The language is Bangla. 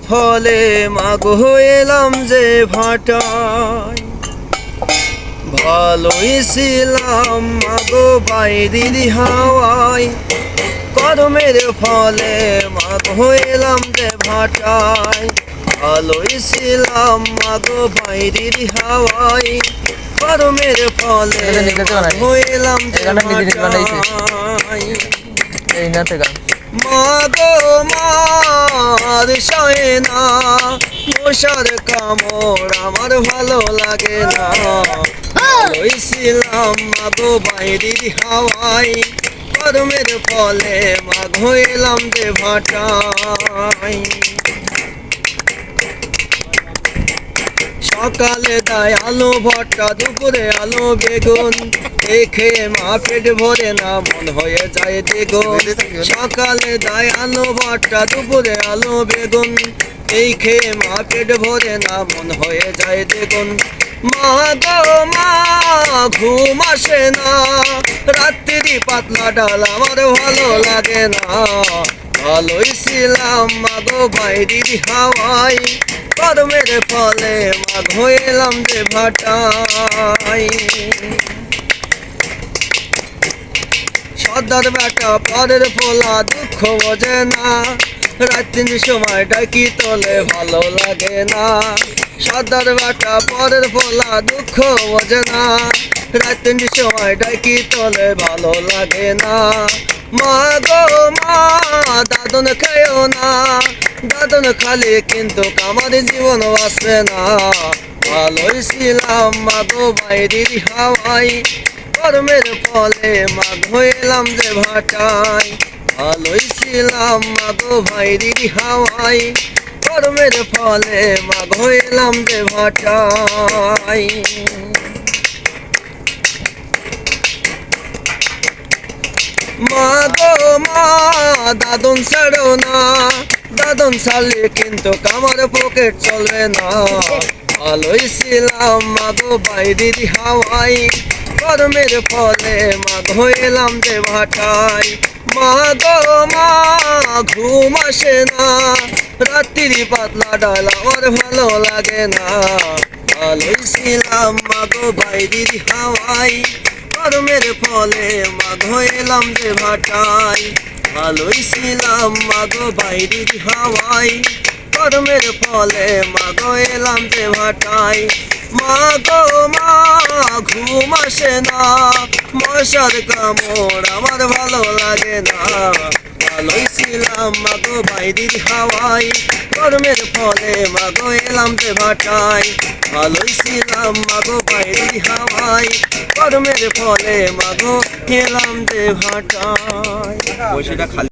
ফলে মাগো এলাম যে ভাটায়, ভালোই ছিলাম মাগো বাইরের হাওয়ায়। কর্মের ফলে মাগো এলাম যে ভাটায়, ভালোই ছিলাম মাগো বাইরের হাওয়ায়। কর্মের ফলে মাগো এলাম যে ভাটায়। মাগো মার সয় না, মশার কামড় আমার ভালো লাগে না। ভালোই ছিলাম মাগো বাইরের হাওয়ায়, কর্মের ফলে মাগো এলাম যে ভাটায়। সকালে দেয় আলো ভর্তা, দুপুরে আলো বেগুন, দেখে মা পেট ভরে না মন হয়ে যায় দ্বিগুণ। সকালে দেয় আলো ভর্তা, দুপুরে আলো বেগুন, দেখে মা পেট ভরে না মন হয়ে যায় দ্বিগুণ। মা গো মা ঘুম আসে না, রাত্রি পাতলা ডাল আমার ভালো লাগে না। ভালোই ছিলাম মাগো বাইরের হাওয়ায়, কর্মের ফলে মাগো এলাম যে ভাটায়। সর্দার বেটা পরের ফোলা দুঃখ বোঝে না, রাত্রির সময় ডাকি তোলে ভালো লাগে না। সর্দার বেটা পরের ফোলা দুঃখ বোঝে না, রাত্রির সময় ডাকি তোলে ভালো লাগে না। মা গো মা দাদন খেয়েও না, দাদন খালি কিন্তু আমার জীবন বাঁচবে না। ভালোই ছিলাম মাগো বাইরের হাওয়ায়, কর্মের ফলে মাগো এলাম যে ভাটায়। ভালোই ছিলাম মাগো বাইরের হাওয়ায়, কর্মের ফলে মাগো এলাম যে ভাটায়। মা গো মা দাদন ছাড়ো না, দাদন ছাড়লে কিন্তু আমার পকেট চলবে না। ভালোই ছিলাম মাগো বাইরের হাওয়ায়, কর্মের ফলে মাগো এলাম যে ভাটায়। মা গো মা ঘুম আসে না, রাত্রি পাতলা ডাল আমার ভালো লাগে না। ভালোই ছিলাম মাগো বাইরের হাওয়ায়, কর্মের ফলে মাগো এলাম যে ভাটায়। ভালোই ছিলাম মাগো বাইরের হাওয়ায়, কর্মের ফলে মাগো এলাম যে ভাটায়। মা গো মা ঘুম আসে না, মশার কামড় আমার ভালো লাগে না। ভালোই ছিলাম মাগো বাইরের হাওয়ায়, কর্মের ফলে মাগো এলাম যে ভাটায়। ভালোই ছিলাম মাগো বাইরের হাওয়ায়, কর্মের ফলে মাগো এলাম যে ভাটায়।